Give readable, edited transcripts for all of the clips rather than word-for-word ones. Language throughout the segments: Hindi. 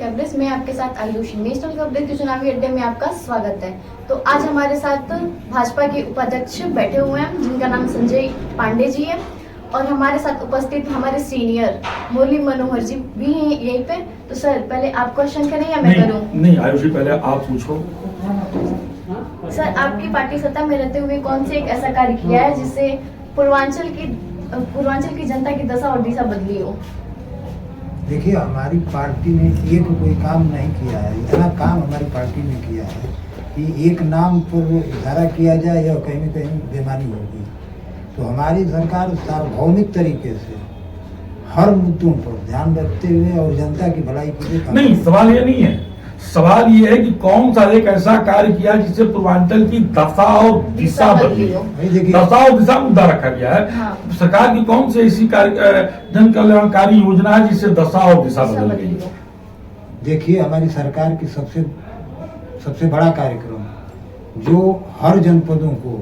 कवरेज में आपके साथ आयुषी। नेशनल कवरेज के चुनावी अड्डे में आपका स्वागत है। तो आज हमारे साथ भाजपा के उपाध्यक्ष बैठे हुए हैं जिनका नाम संजय पांडे जी है, और हमारे साथ उपस्थित हमारे सीनियर मुरली मनोहर जी भी हैं यहीं पे। तो सर पहले आप क्वेश्चन करें या मैं करूं? नहीं आयुषी, पहले आप पूछो। सर, आपकी पार्टी सत्ता में रहते हुए कौन से एक ऐसा कार्य किया है जिससे पूर्वांचल की जनता की दशा और दिशा बदली हो? देखिए, हमारी पार्टी ने एक कोई काम नहीं किया है। इतना काम हमारी पार्टी ने किया है कि एक नाम पर इशारा किया जाए या कहीं न कहीं बेमानी होगी। तो हमारी सरकार सार्वभौमिक तरीके से हर मुद्दों पर ध्यान रखते हुए और जनता की भलाई के लिए नहीं, सवाल ये नहीं है। सवाल ये है कि कौन सा एक ऐसा कार्य किया जिससे पूर्वांचल की दशा और दिशा बदली हो। दशा और दिशा मुद्दा रखा गया है। हाँ। सरकार की कौन सी ऐसी जन कल्याणकारी योजना है जिससे दशा और दिशा बदल गई? देखिए, हमारी सरकार की सबसे बड़ा कार्यक्रम जो हर जनपदों को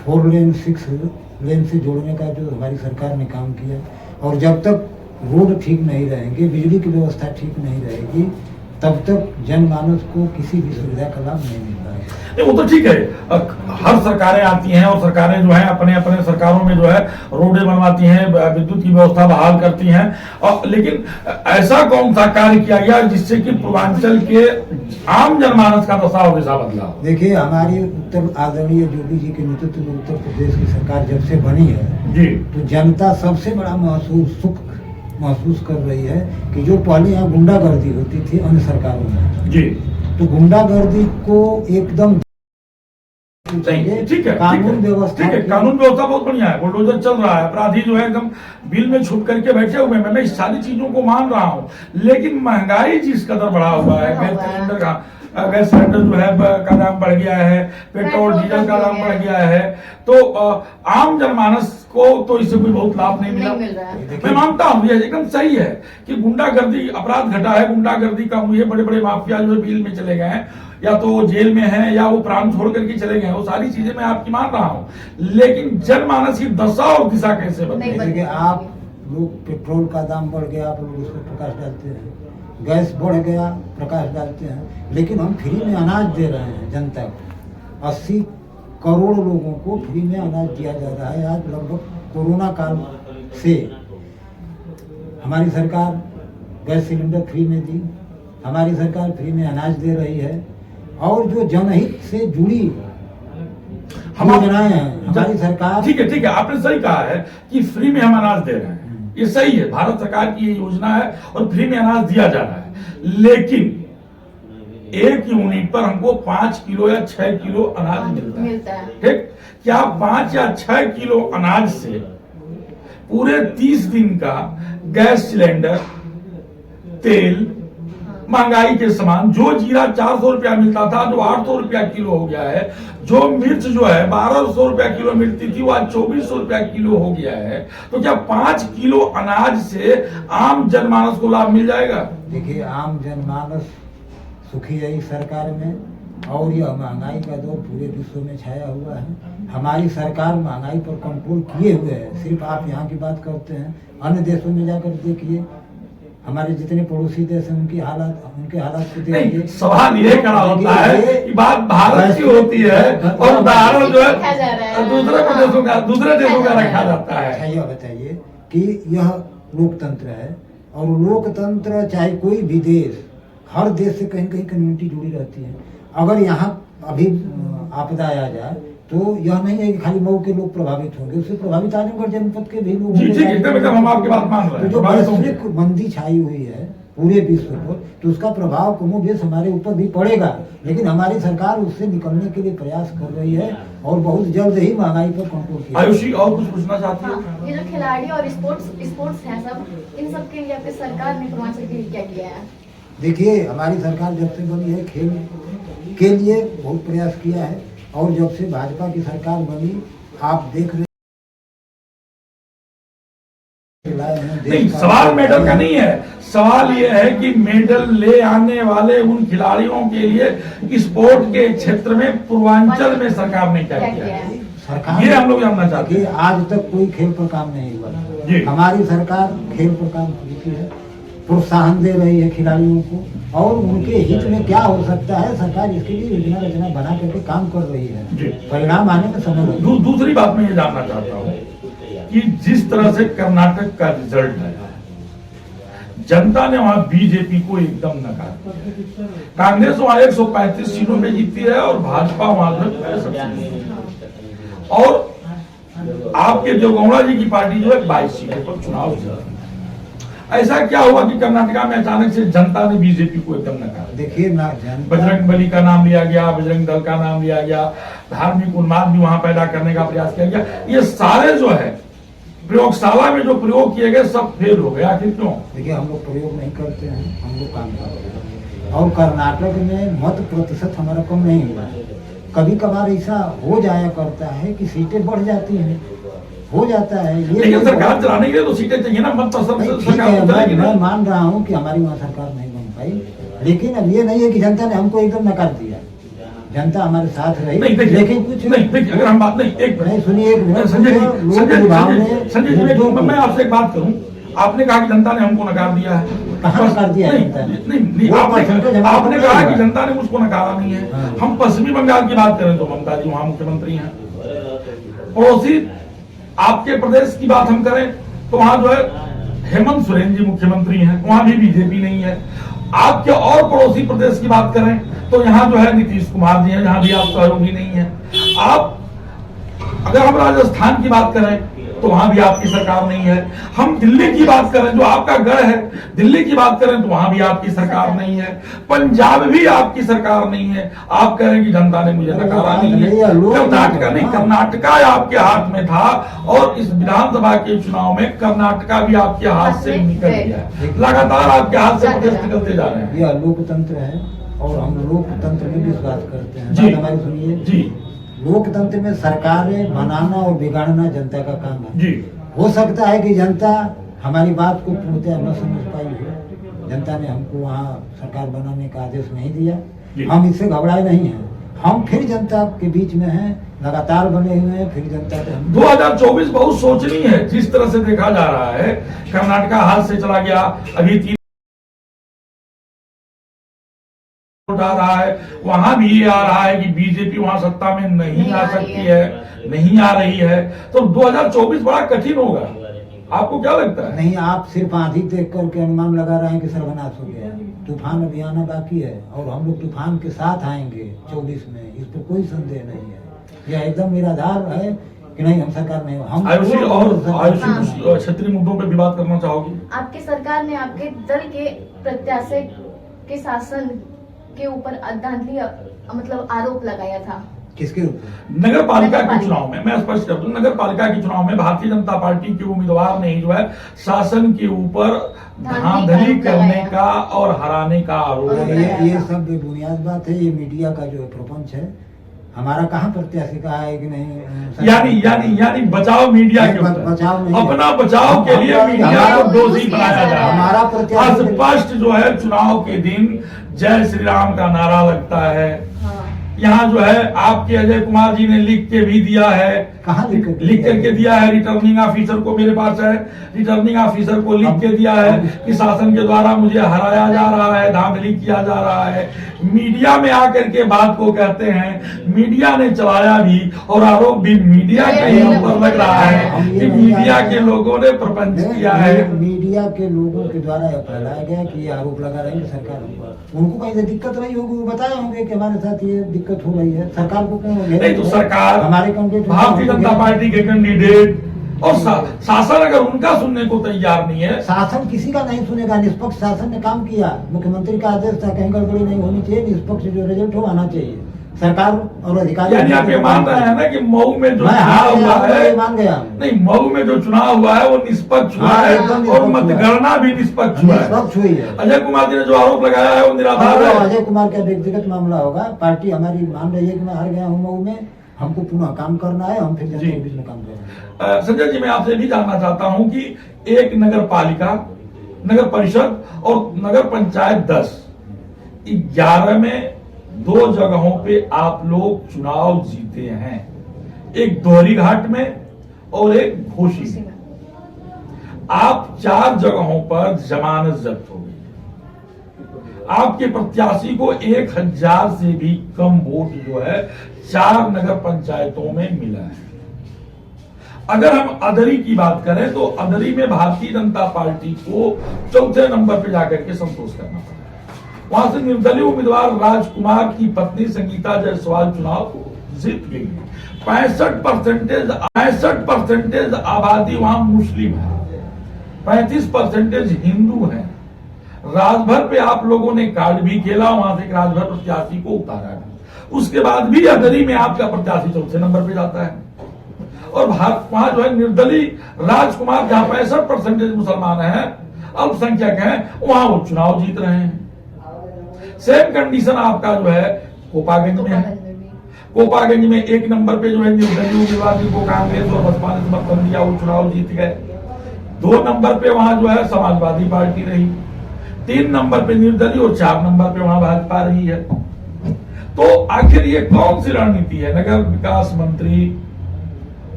4 लेन 6 लेन से जोड़ने का जो हमारी सरकार ने काम किया, और जब तक रोड ठीक नहीं रहेंगे, बिजली की व्यवस्था ठीक नहीं रहेगी, तब तक जनमानस को किसी भी सुविधा का लाभ नहीं मिल रहा है। वो तो ठीक है, हर सरकारें आती हैं और सरकारें जो है अपने अपने सरकारों में जो है रोडें बनवाती हैं, विद्युत की व्यवस्था बहाल करती हैं, और लेकिन ऐसा कौन सा कार्य किया गया जिससे कि पूर्वांचल के आम जनमानस का दशा और दिशा बदला? देखिए, हमारी आदरणीय योगी जी के नेतृत्व में उत्तर प्रदेश की सरकार जब से बनी है जी, तो जनता सबसे बड़ा सुख महसूस कर रही है कि जो पहले यहाँ गुंडागर्दी होती थी अन्य सरकारों में जी, तो गुंडागर्दी को एकदम ठीक है, कानून व्यवस्था, ठीक है, कानून व्यवस्था बहुत बढ़िया है, बुलडोजर चल रहा है, अपराधी जो है एकदम बिल में छुप करके बैठे हुए हैं। मैं इस सारी चीजों को मान रहा हूँ, लेकिन महंगाई जिस कदर बढ़ा हुआ है, गैस सिलेंडर जो है का दाम बढ़ गया है, पेट्रोल डीजल का दाम बढ़ गया है, तो आम जनमानस को तो इससे कोई बहुत लाभ नहीं मिला। मैं मानता हूँ ये एकदम सही है कि गुंडागर्दी, अपराध घटा है, गुंडागर्दी का ये बड़े बड़े माफिया जो है जेल में चले गए हैं, या तो वो जेल में हैं या वो प्राण छोड़ करके चले गए हैं। वो सारी चीजें मैं आपकी मान रहा हूँ, लेकिन जनमानस की दशा और दिशा कैसे बदलेगी? आप लोग पेट्रोल का दाम बढ़ गया, आप लोग उसको प्रकाश डालते हैं, गैस बढ़ गया प्रकाश डालते हैं, लेकिन हम फ्री में अनाज दे रहे हैं जनता को। 80 करोड़ लोगों को फ्री में अनाज दिया जा रहा है। आज लगभग कोरोना काल से हमारी सरकार गैस सिलेंडर फ्री में दी, हमारी सरकार फ्री में अनाज दे रही है, और जो जनहित से जुड़ी योजनाएं हैं हमारी सरकार। ठीक है, आपने सही कहा है कि फ्री में हम अनाज दे रहे हैं, ये सही है, भारत सरकार की ये योजना है और फ्री में अनाज दिया जा रहा है। लेकिन एक यूनिट पर हमको 5 किलो या 6 किलो अनाज मिलता है। ठीक, क्या 5 या 6 किलो अनाज से पूरे 30 दिन का गैस सिलेंडर, तेल, महंगाई के सामान, जो जीरा 400 रुपया मिलता था जो 800 रुपया किलो हो गया है, जो मिर्च जो है 1200 रुपया किलो मिलती थी वो आज 2400 रुपया किलो हो गया है, तो क्या 5 किलो अनाज से आम जनमानस को लाभ मिल जाएगा? देखिए, आम जनमानस सुखी है इस सरकार में, और यह महंगाई का दौर पूरे विश्व में छाया हुआ है। हमारी सरकार महंगाई पर कंट्रोल किए हुए है। सिर्फ आप यहाँ की बात करते हैं, अन्य देशों में जाकर देखिए, हमारे जितने पड़ोसी देश हैं उनके हालात को देखिए। सवाल ये खड़ा होता है कि बात भारत की होती है और उदाहरण जो है दूसरे देशों का रखा जाता है। यह बताइए कि यह लोकतंत्र है, और लोकतंत्र चाहे कोई भी देश, हर देश से कहीं कहीं कम्युनिटी जुड़ी रहती है। अगर यहाँ अभी आपदा आ जाए तो यह नहीं है कि खाली मऊ के लोग प्रभावित होंगे, उससे प्रभावित आजमगढ़ जनपद के भी लोग होंगे। हम आपकी बात मान रहे हैं। जो वैश्विक मंदी छाई हुई है पूरे विश्व पर, तो उसका प्रभाव कमोबेश हमारे ऊपर भी पड़ेगा, लेकिन हमारी सरकार उससे निकलने के लिए प्रयास कर रही है, और बहुत जल्द ही महंगाई पर कंट्रोल किया। आयुषी, और कुछ पूछना चाहती है? ये जो खिलाड़ी और स्पोर्ट्स हैं सब, इन सब के लिए सरकार ने पूर्वांचल के लिए क्या किया है? देखिए, हमारी सरकार जब से बनी है खेल के लिए बहुत प्रयास किया है, और जब से भाजपा की सरकार बनी आप देख रहे नहीं, सवाल मेडल का नहीं है, सवाल ये है कि मेडल ले आने वाले उन खिलाड़ियों के लिए स्पोर्ट के क्षेत्र में पूर्वांचल में सरकार ने क्या किया है? सरकार, ये हम लोग जानना चाहते हैं। आज तक कोई खेल पर काम नहीं हुआ। हमारी सरकार खेल पर काम की है, प्रोत्साहन दे रही है खिलाड़ियों को, और उनके हित में क्या हो सकता है सरकार इसके लिए योजना रचना बना करके काम कर रही जी। है। परिणाम आने में समय लगेगा। दूसरी बात मैं ये जानना चाहता हूँ कि जिस तरह से कर्नाटक का रिजल्ट आया, जनता ने वहां बीजेपी को एकदम नकारा। कांग्रेस वहां 135 सीटों में जीती है और भाजपा वहां और आपके जो गौड़ा जी की पार्टी जो है 22 सीटों पर चुनाव जीती। ऐसा क्या हुआ कि कर्नाटका में अचानक से जनता ने बीजेपी को एकदम नकारा? देखिए ना, बजरंग बली का नाम लिया गया, बजरंग दल का नाम लिया गया, धार्मिक उन्माद भी वहां पैदा करने का प्रयास किया गया। ये सारे जो है प्रयोगशाला में जो प्रयोग किए गए सब फेल हो गए। आखिर क्यों? देखिए, हम लोग प्रयोग नहीं करते हैं, हम लोग काम करते हैं। और कर्नाटक में मत प्रतिशत हमारा कम नहीं हुआ है। कभी कभार ऐसा हो जाया करता है कि सीटें बढ़ जाती हैं, हो जाता है। ये लेकिन सरकार चलाने के लिए तो सीटें चाहिए ना, मत पसंद मैं मान रहा हूँ कि हमारी वहाँ सरकार नहीं बन पाई, लेकिन अब ये नहीं है कि जनता ने हमको एकदम नकार दिया। जनता हमारे साथ रही, लेकिन कुछ नहीं देखिए, अगर हम बात नहीं सुनिए, संजय जी, मैं आपसे एक बात करूं। आपने कहा कि जनता ने हमको नकार दिया है। कहाँ नकार दिया है? नहीं, आपने कहा कि जनता ने मुझको नकारा नहीं है। हम पश्चिमी बंगाल की बात करें तो ममता जी वहां मुख्यमंत्री हैं। पड़ोसी आपके प्रदेश की बात हम करें तो वहां जो है हेमंत सोरेन जी मुख्यमंत्री हैं, वहां भी बीजेपी नहीं है। आपके और पड़ोसी प्रदेश की बात करें तो यहाँ जो है नीतीश कुमार जी हैं, यहाँ भी आप सहयोगी नहीं है। आप अगर हम राजस्थान की बात करें तो वहां भी आपकी सरकार नहीं है। हम दिल्ली की बात करें जो आपका गढ़ है, दिल्ली की बात करें तो वहां भी आपकी सरकार नहीं है। पंजाब भी आपकी सरकार नहीं है। आप कह रहे हैं कि जनता ने मुझे नकारा नहीं है। कर्नाटका नहीं, कर्नाटका आपके हाथ में था और इस विधानसभा के चुनाव में कर्नाटका भी आपके हाथ से निकल गया है। लगातार आपके हाथ से प्रदेश निकलते जा रहे हैं। यह लोकतंत्र है और हम लोकतंत्र में विश्वास करते हैं। जी, हमारी सुनिए जी, लोकतंत्र में सरकारें बनाना और बिगाड़ना जनता का काम है। जी। हो सकता है कि जनता हमारी बात को पूर्णतः न समझ पाई हो। जनता ने हमको वहाँ सरकार बनाने का आदेश नहीं दिया। हम इससे घबराए नहीं हैं। हम फिर जनता के बीच में हैं, लगातार बने हुए हैं। फिर जनता के 2024 बहुत सोचनीय है। जिस तरह से देखा जा रहा है, कर्नाटका हाथ से चला गया, अभी 3 आ रहा है, वहां भी ये आ रहा है कि बीजेपी वहां सत्ता में नहीं आ सकती है, नहीं आ रही है। तो 2024 बड़ा कठिन होगा। आपको क्या लगता है? नहीं, आप सिर्फ आंधी देख करके अनुमान लगा रहे हैं कि सर्वनाश हो गया। तूफान अभी आना बाकी है और हम लोग तूफान के साथ आएंगे 24 में, इस पर कोई संदेह नहीं है। यह एकदम निराधार है कि नहीं, हम सरकार नहीं, हम आयुषी और क्षेत्रीय मुद्दों पर भी बात करना चाहोगी? आपकी सरकार ने आपके दल के प्रत्याशी के शासन के ऊपर धांधली मतलब आरोप लगाया था। किसके ऊपर? नगर पालिका के चुनाव में, मैं स्पष्ट कर दूं, नगर पालिका के चुनाव में भारतीय जनता पार्टी के उम्मीदवार ने जो है शासन के ऊपर धांधली करने का और हराने का आरोप। ये सब बेबुनियाद बात है। ये मीडिया का जो प्रपंच है। हमारा कहाँ प्रत्याशी कहा है कि नहीं? यानी बचाव मीडिया के ऊपर, बचाव नहीं, अपना बचाव के लिए मीडिया को दोषी बनाया जा रहा है। हमारा प्रत्याशी स्पष्ट जो है चुनाव के दिन जय श्री राम का नारा लगता है। हाँ। यहाँ जो है आपके अजय कुमार जी ने लिख के भी दिया है। कहाँ लिख करके दिया है? रिटर्निंग ऑफिसर को, मेरे पास है, रिटर्निंग ऑफिसर को लिख के दिया है कि शासन के द्वारा मुझे हराया जा रहा है, धांधली किया जा रहा है। मीडिया में आकर के बात को कहते हैं, मीडिया ने चलाया भी और आरोप भी मीडिया के ही ऊपर लग रहा है कि मीडिया के लोगों ने प्रपंच किया है। मीडिया के लोगों के द्वारा यह फैलाया गया कि ये आरोप लगा रही है सरकार। उनको कहीं से दिक्कत रही होगी, वो बताए होंगे कि हमारे साथ ये दिक्कत हो रही है। सरकार को क्यों? नहीं तो सरकार, हमारे कैंडिडेट, भारतीय जनता पार्टी के कैंडिडेट और शासन अगर उनका सुनने को तैयार नहीं है। शासन किसी का नहीं सुनेगा। निष्पक्ष शासन ने काम किया। मुख्यमंत्री का आदेश था, कहीं गड़बड़ी नहीं होनी चाहिए, निष्पक्ष जो रिजल्ट हो आना चाहिए। सरकार और अधिकारी, यानी आप ये मान रहे हैं ना कि मऊ में जो चुनाव हुआ है, मान गया नहीं, मऊ में जो चुनाव हुआ है वो निष्पक्ष हुआ है और मतगणना भी निष्पक्ष हुआ है। अजय कुमार जी ने जो आरोप लगाया है वो निराधार है। अजय कुमार का व्यक्तिगत मामला होगा। पार्टी हमारी मान रही है कि मैं हार गया हूँ मऊ में, हमको पुनः काम करना है, हम फिर जनता के बीच में काम करेंगे। संजय जी, मैं आपसे भी जानना चाहता हूं कि एक नगर पालिका, नगर परिषद और नगर पंचायत 10, 11 में 2 जगहों पे आप लोग चुनाव जीते हैं, एक दोहरी घाट में और एक घोसी में। आप 4 जगहों पर जमानत जब्त हो। आपके प्रत्याशी को 1000 से भी कम वोट जो है 4 नगर पंचायतों में मिला है। अगर हम अदरी की बात करें तो अदरी में भारतीय जनता पार्टी को चौथे नंबर पे जाकर के संतोष करना पड़ा। वहां से निर्दलीय उम्मीदवार राजकुमार की पत्नी संगीता जायसवाल चुनाव जीत गई। 65% आबादी वहां मुस्लिम है, 35% हिंदू है। राजभर पे आप लोगों ने कार्ड भी खेला, वहां से एक राजभर प्रत्याशी को उतारा भी। उसके बाद भी अदरी में आपका प्रत्याशी चौथे नंबर पे जाता है। और वहां जो है निर्दलीय राजकुमार, जहां 65% मुसलमान हैं, अल्पसंख्यक हैं, वहां वो चुनाव जीत रहे हैं। सेम कंडीशन आपका जो है कोपागंज में है। कोपागंज में 1 नंबर पे जो है निर्दलीय उम्मीदवार जिनको कांग्रेस और बसपा ने समर्थन दिया, वो चुनाव जीत गए। 2 नंबर पे वहां जो है समाजवादी पार्टी रही, 3 नंबर पे निर्दलीय और 4 नंबर पे वहां भाजपा रही है। तो आखिर ये कौन सी रणनीति है? नगर विकास मंत्री,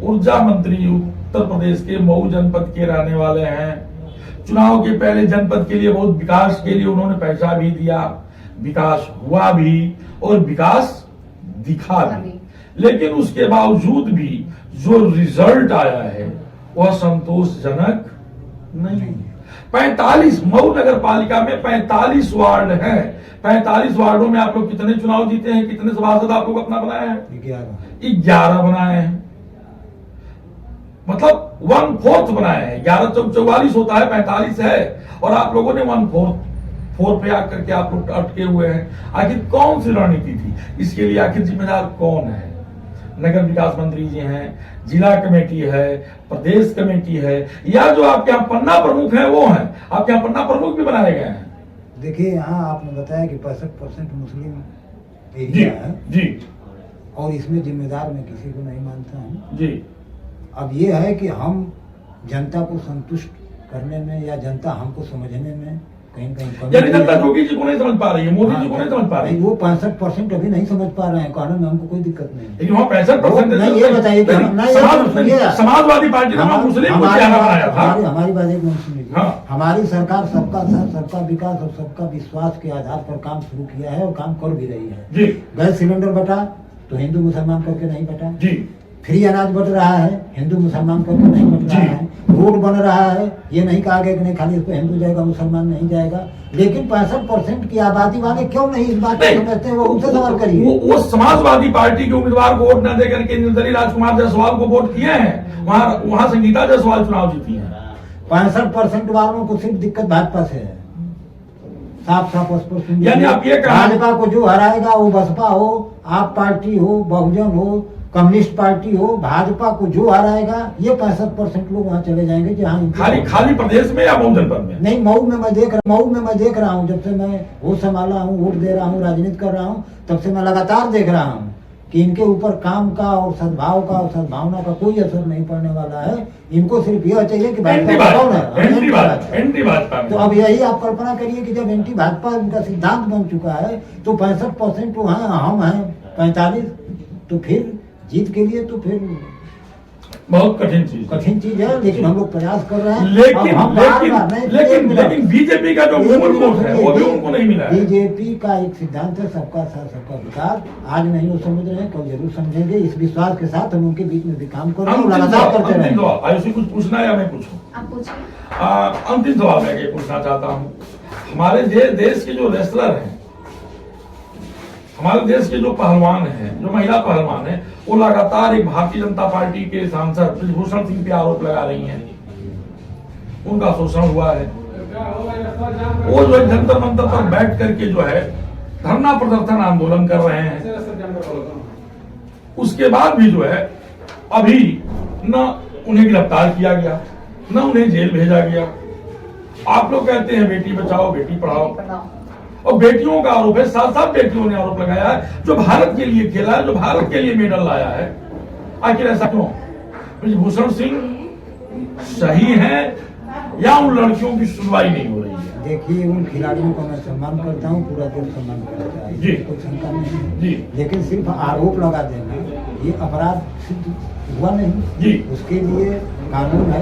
ऊर्जा मंत्री उत्तर प्रदेश के मऊ जनपद के रहने वाले हैं। चुनाव के पहले जनपद के लिए बहुत विकास के लिए उन्होंने पैसा भी दिया, विकास हुआ भी और विकास दिखा भी। लेकिन उसके बावजूद भी जो रिजल्ट आया है वह संतोषजनक नहीं। 45 मऊ नगर पालिका में 45 वार्ड हैं। 45 वार्डों में आप लोग कितने चुनाव जीते हैं? कितने सभासद आप लोग अपना बनाए हैं? 11 बनाए हैं। मतलब 1/4 बनाए हैं। 11 चौक 44 होता है, 45 है, और आप लोगों ने 1/4 पे आकर के आप लोग अटके हुए हैं। आखिर कौन सी रणनीति थी? इसके लिए आखिर जिम्मेदार कौन है? नगर विकास मंत्री जी हैं, जिला कमेटी है, प्रदेश कमेटी है, या जो आपके यहाँ पन्ना प्रमुख है वो है? आपके यहाँ पन्ना प्रमुख भी बनाए गए हैं। देखिए, यहाँ आपने बताया कि 65% मुस्लिम एरिया है जी, और इसमें जिम्मेदार मैं किसी को नहीं मानता हूँ जी। अब ये है कि हम जनता को संतुष्ट करने में या जनता हमको समझने में कहीं कहीं यानी जनता योगी जी को नहीं समझ पा रही है, मोदी जी को नहीं समझ पा रही है। वो 65% अभी नहीं समझ पा रहे हैं, कहने में हमको कोई दिक्कत नहीं। लेकिन वहाँ 65% नहीं, ये बताइए कि समाजवादी पार्टी ने वहाँ मुस्लिम को चेहरा बनाया था। हमारी बात एक मिनट सुनिए। हाँ। हमारी सरकार सबका साथ, सबका विकास और सबका विश्वास के आधार पर काम शुरू किया है और काम कर भी रही है जी। गैस सिलेंडर बटा तो हिंदू मुसलमान करके नहीं बटा जी। फ्री अनाज बट रहा है, हिंदू मुसलमान करके नहीं बट रहा है। रोड बन रहा है, ये नहीं कहा गया कि नहीं खाली इस पर हिंदू जाएगा मुसलमान नहीं जाएगा। लेकिन 65% की आबादी वाले क्यों नहीं इस बात को समझते हैं? वो उनसे सवाल करिए। वो समाजवादी पार्टी के उम्मीदवार को वोट न देकर के निर्दलीय राजकुमार जायसवाल को वोट किए हैं। वहाँ संगीता जायसवाल चुनाव जीती है। 65% वालों को सिर्फ दिक्कत भाजपा से है। साफ साफ स्पष्ट। यानी आप ये भाजपा को जो हराएगा वो बसपा हो, आप पार्टी हो, बहुजन हो, कम्युनिस्ट पार्टी हो, भाजपा को जो हराएगा ये 65% लोग वहाँ चले जाएंगे जहाँ खाली प्रदेश में या मऊ जनपद में? नहीं, मऊ में मैं देख रहा हूँ। जब से मैं होश संभाला हूँ, वोट दे रहा हूँ, राजनीति कर रहा हूँ, तब से मैं लगातार देख रहा हूँ कि इनके ऊपर काम का और सद्भाव का और सद्भावना का कोई असर नहीं पड़ने वाला है। इनको सिर्फ यह चाहिए कि भाजपा कौन है, एंटी भाजपा। तो अब यही आप कल्पना करिए कि जब एंटी भाजपा उनका सिद्धांत बन चुका है तो 65% हम हैं 45, तो फिर जीत के लिए तो फिर बहुत कठिन चीज है। लेकिन हम लोग प्रयास कर रहे हैं। लेकिन बीजेपी का जो मूल वोट है वो भी उनको नहीं मिला है। बीजेपी का एक सिद्धांत है सबका साथ सबका विकास। आज नहीं वो समझ रहे हैं, कल जरूर समझेंगे। इस विश्वास के साथ हम उनके बीच में भी काम कर रहे हैं, लगातार करते रहेंगे। आयुषी कुछ पूछना है या मैं पूछूं? आप पूछिए। अंतिम सवाल मैं ये पूछना चाहता हूँ, हमारे देश के जो रेसलर हैं, हमारे देश के जो पहलवान हैं, जो महिला पहलवान हैं, वो लगातार एक भारतीय जनता पार्टी के सांसद ब्रिजभूषण सिंह पे आरोप लगा रही हैं, उनका शोषण हुआ है। वो जो जंतर मंतर पर बैठ करके जो है धरना प्रदर्शन आंदोलन कर रहे हैं। उसके बाद भी जो है अभी न उन्हें गिरफ्तार किया गया, न उन्हें जेल भेजा गया। आप लोग कहते हैं बेटी बचाओ बेटी पढ़ाओ, और बेटियों का आरोप है, 7 बेटियों ने आरोप लगाया है जो भारत के लिए खेला है, जो भारत के लिए मेडल लाया है। आखिर ऐसा क्यों? ब्रिजभूषण सिंह सही है या उन लड़कियों की सुनवाई नहीं हो रही है? देखिए, उन खिलाड़ियों का मैं सम्मान करता हूँ, पूरा देश सम्मान करता है जी, कोई शंका नहीं है जी। लेकिन सिर्फ आरोप लगा देना ये अपराध सिद्ध हुआ नहीं जी। उसके लिए कानून है,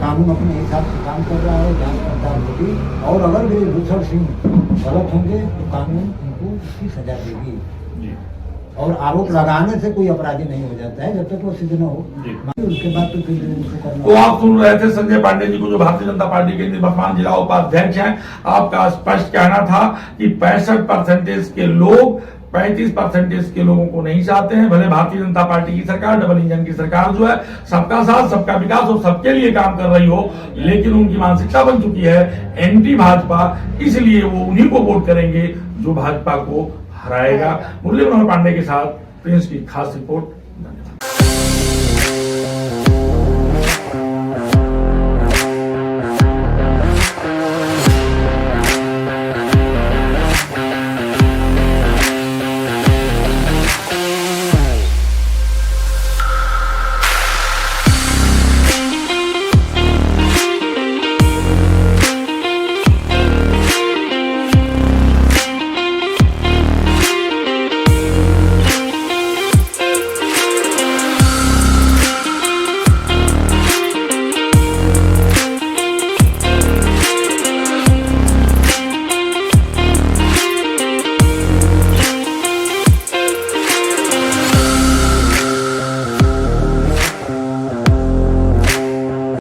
कानून अपने हिसाब से काम कर रहा है, जांच पड़ताल होगी। और अगर ब्रिजभूषण सिंह गलत होंगे तो कानून उनको उसकी सजा देगी। जी। और आरोप लगाने से कोई अपराधी नहीं हो जाता है जब तक वो सिद्ध न हो। जी। उसके बाद तो फिर उसको करना। तो आप सुन रहे थे संजय पांडे जी को, जो भारतीय जनता पार्टी के निवर्तमान जिला उपाध्यक्ष हैं। आपका स्पष्ट कहना था कि 65% के लोग 35% के लोगों को नहीं चाहते हैं। भले भारतीय जनता पार्टी की सरकार, डबल इंजन की सरकार जो है, सबका साथ सबका विकास और सबके लिए काम कर रही हो, लेकिन उनकी मानसिकता बन चुकी है एंटी भाजपा, इसलिए वो उन्हीं को वोट करेंगे जो भाजपा को हराएगा। मुरली मनोहर पांडे के साथ प्रिंस की खास रिपोर्ट। धन्यवाद।